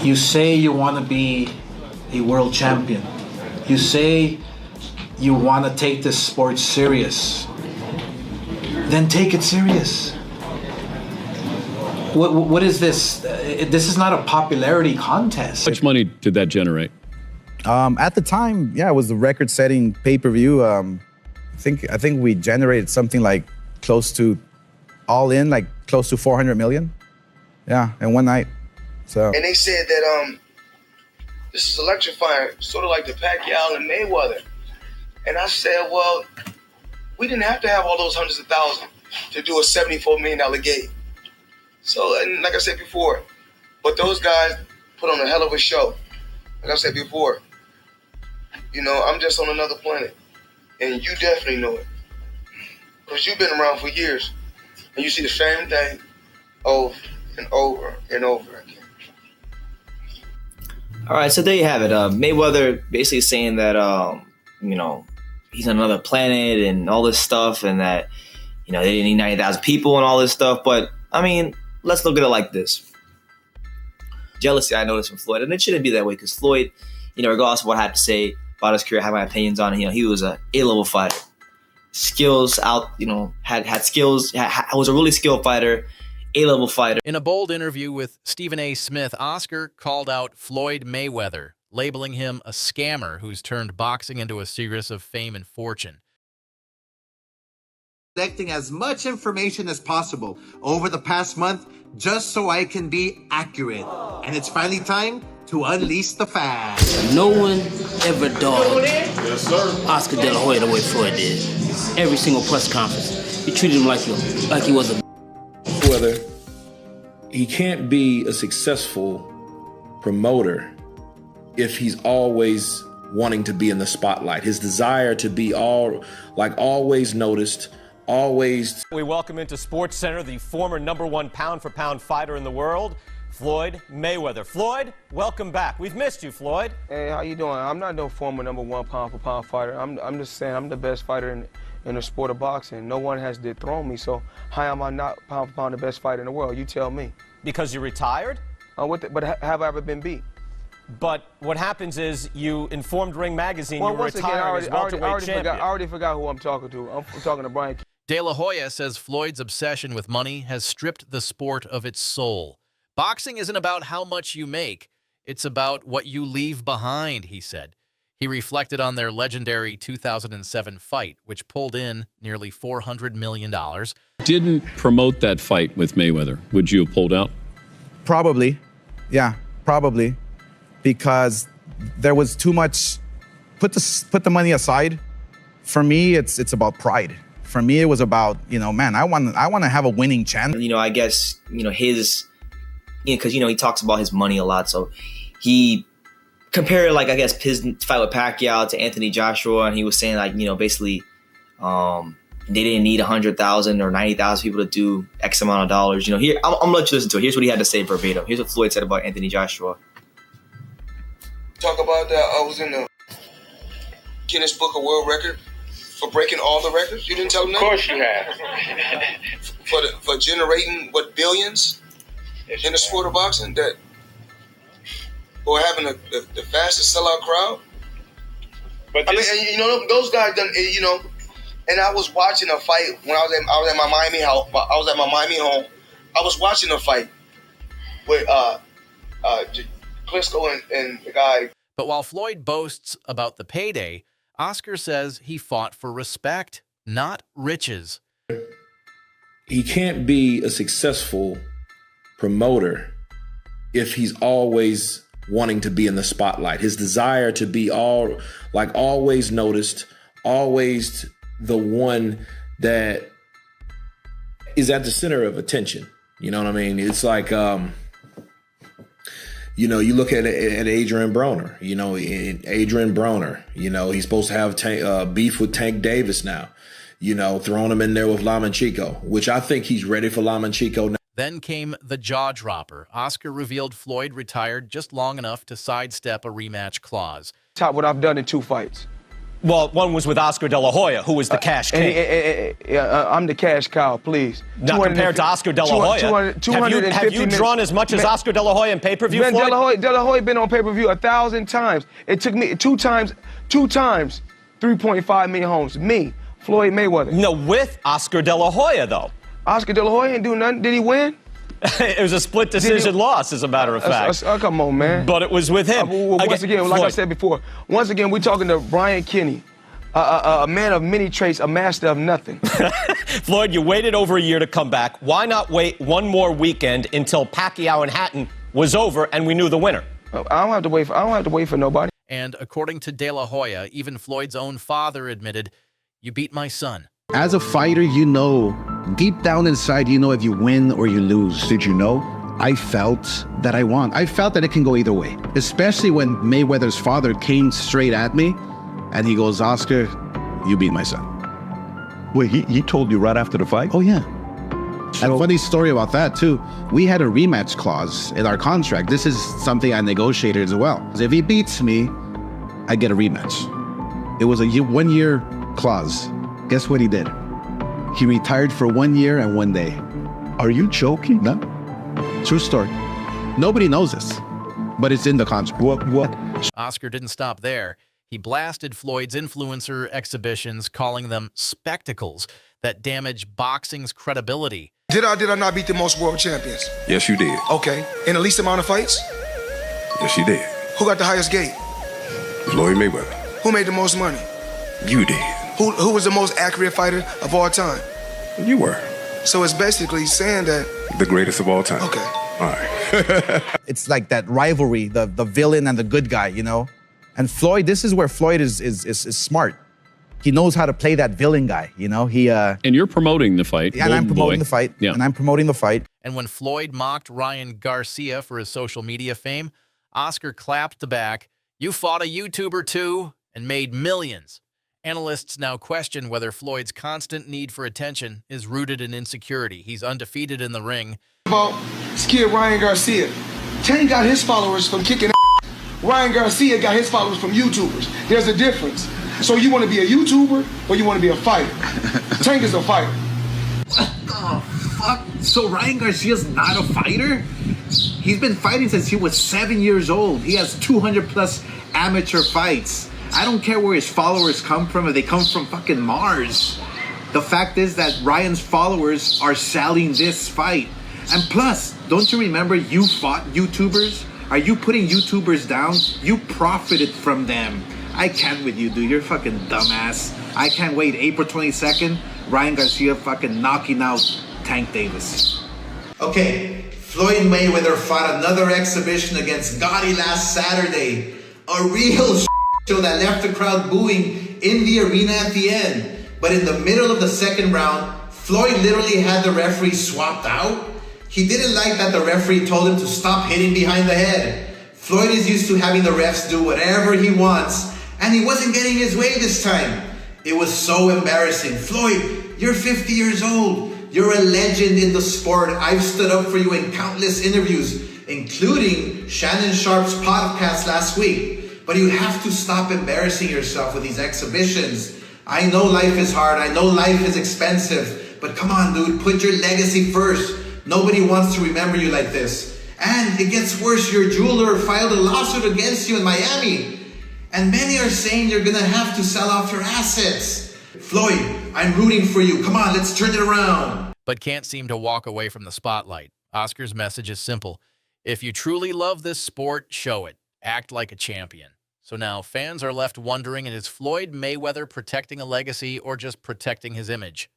You say you want to be a world champion. You say you want to take this sport serious. Then take it serious. What is this? This is not a popularity contest. How much money did that generate? At the time, yeah, it was the record-setting pay-per-view. I think we generated something like close to, all in, like close to 400 million. Yeah, in one night. So. And they said that this is electrifying, sort of like the Pacquiao and Mayweather. And I said, well, we didn't have to have all those hundreds of thousands to do a $74 million game. So, and like I said before, but those guys put on a hell of a show. Like I said before, you know, I'm just on another planet. And you definitely know it. Because you've been around for years. And you see the same thing over and over and over again. All right, so there you have it. Mayweather basically saying that, you know, he's on another planet and all this stuff, and that, you know, they didn't need 90,000 people and all this stuff. But, I mean, let's look at it like this. Jealousy, I noticed from Floyd, and it shouldn't be that way because Floyd, you know, regardless of what I had to say about his career, I have my opinions on it. You know, he was a A-level fighter. Skills out, you know, had skills, was a really skilled fighter, A-level fighter. In a bold interview with Stephen A. Smith, Oscar called out Floyd Mayweather, labeling him a scammer who's turned boxing into a series of fame and fortune. Collecting as much information as possible over the past month just so I can be accurate. And it's finally time to unleash the facts. No one ever dogged Oscar De La Hoya the way Floyd did. Every single press conference, he treated him like he was a... Whether he can't be a successful promoter if he's always wanting to be in the spotlight. His desire to be always noticed, always. We welcome into Sports Center the former #1 pound-for-pound fighter in the world, Floyd Mayweather. Floyd, welcome back. We've missed you, Floyd. Hey, how you doing? I'm not no former #1 pound-for-pound fighter. I'm just saying I'm the best fighter in the sport of boxing. No one has dethroned me, so how am I not pound-for-pound the best fighter in the world? You tell me. Because you retired? But have I ever been beat? But what happens is you informed Ring Magazine you were once again, retiring as welterweight champion. I already forgot who I'm talking to. I'm talking to Brian. De La Hoya says Floyd's obsession with money has stripped the sport of its soul. Boxing isn't about how much you make. It's about what you leave behind, he said. He reflected on their legendary 2007 fight, which pulled in nearly $400 million. Didn't promote that fight with Mayweather. Would you have pulled out? Probably. Yeah, probably. Because there was too much, put the money aside. For me, it's about pride. For me, it was about, you know, man, I want to have a winning chance. You know, I guess, you know, his, you know, because, you know, he talks about his money a lot. So he compared, like, I guess, his fight with Pacquiao to Anthony Joshua. And he was saying, like, you know, basically they didn't need 100,000 or 90,000 people to do X amount of dollars. You know, here, I'm going to let you listen to it. Here's what he had to say verbatim. Here's what Floyd said about Anthony Joshua. Talk about that. I was in the Guinness Book of World Record for breaking all the records. You didn't tell them that? Of course you have. for generating, what, billions in the sport of boxing, that, or having the fastest sellout crowd. But I mean, you know, those guys done, you know, and I was watching a fight when I was at my Miami house. I was at my Miami home. I was watching a fight with Klitschko and the guy. But while Floyd boasts about the payday, Oscar says he fought for respect, not riches. He can't be a successful promoter if he's always wanting to be in the spotlight. His desire to be always noticed, always the one that is at the center of attention. You know what I mean? It's like, you know, you look at Adrian Broner. You know, Adrian Broner, you know, he's supposed to have beef with Tank Davis now. You know, throwing him in there with Lomachenko, which I think he's ready for Lomachenko now. Then came the jaw dropper. Oscar revealed Floyd retired just long enough to sidestep a rematch clause. Top what I've done in 2 fights. Well, one was with Oscar De La Hoya, who was the cash king. I'm the cash cow, please. Not compared to Oscar De La Hoya. Have you drawn as much as Oscar De La Hoya in pay-per-view, Man, Floyd? De La Hoya been on pay-per-view 1,000 times. It took me two times, 3.5 million homes. Me, Floyd Mayweather. No, with Oscar De La Hoya, though. Oscar De La Hoya didn't do nothing. Did he win? It was a split decision loss, as a matter of fact. Come on, man. But it was with him. Once again, like I said before, once again, we're talking to Brian Kinney, a man of many traits, a master of nothing. Floyd, you waited over a year to come back. Why not wait one more weekend until Pacquiao and Hatton was over and we knew the winner? I don't have to wait for nobody. And according to De La Hoya, even Floyd's own father admitted, "You beat my son." As a fighter, you know, deep down inside, you know if you win or you lose. Did you know? I felt that I won. I felt that it can go either way, especially when Mayweather's father came straight at me and he goes, "Oscar, you beat my son." Wait, he told you right after the fight? Oh, yeah. And a funny story about that, too. We had a rematch clause in our contract. This is something I negotiated as well. If he beats me, I get a rematch. It was a 1-year clause. Guess what he did? He retired for 1 year and 1 day. Are you joking? No. True story. Nobody knows this, but it's in the contract. What? Oscar didn't stop there. He blasted Floyd's influencer exhibitions, calling them spectacles that damage boxing's credibility. Did I not beat the most world champions? Yes, you did. Okay. In the least amount of fights? Yes, you did. Who got the highest gate? Floyd Mayweather. Who made the most money? You did. Who was the most accurate fighter of all time? You were. So it's basically saying that... The greatest of all time. Okay. All right. It's like that rivalry, the villain and the good guy, you know? And Floyd, this is where Floyd is smart. He knows how to play that villain guy, you know? And you're promoting the fight. And I'm promoting the fight. Yeah. And I'm promoting the fight. And when Floyd mocked Ryan Garcia for his social media fame, Oscar clapped back, "You fought a YouTuber too and made millions." Analysts now question whether Floyd's constant need for attention is rooted in insecurity. He's undefeated in the ring. About this kid Ryan Garcia. Tank got his followers from kicking ass. Ryan Garcia got his followers from YouTubers. There's a difference. So you want to be a YouTuber or you want to be a fighter? Tank is a fighter. What the fuck? So Ryan Garcia's not a fighter? He's been fighting since he was 7 years old. He has 200 plus amateur fights. I don't care where his followers come from, if they come from fucking Mars. The fact is that Ryan's followers are selling this fight. And plus, don't you remember you fought YouTubers? Are you putting YouTubers down? You profited from them. I can't with you, dude. You're fucking dumbass. I can't wait. April 22nd, Ryan Garcia fucking knocking out Tank Davis. Okay, Floyd Mayweather fought another exhibition against Gotti last Saturday. A real show that left the crowd booing in the arena at the end. But in the middle of the second round, Floyd literally had the referee swapped out. He didn't like that the referee told him to stop hitting behind the head. Floyd is used to having the refs do whatever he wants, and he wasn't getting his way this time. It was so embarrassing. Floyd, you're 50 years old. You're a legend in the sport. I've stood up for you in countless interviews, including Shannon Sharp's podcast last week. But you have to stop embarrassing yourself with these exhibitions. I know life is hard. I know life is expensive. But come on, dude, put your legacy first. Nobody wants to remember you like this. And it gets worse. Your jeweler filed a lawsuit against you in Miami. And many are saying you're going to have to sell off your assets. Floyd, I'm rooting for you. Come on, let's turn it around. But can't seem to walk away from the spotlight. Oscar's message is simple. If you truly love this sport, show it. Act like a champion. So now fans are left wondering, is Floyd Mayweather protecting a legacy or just protecting his image?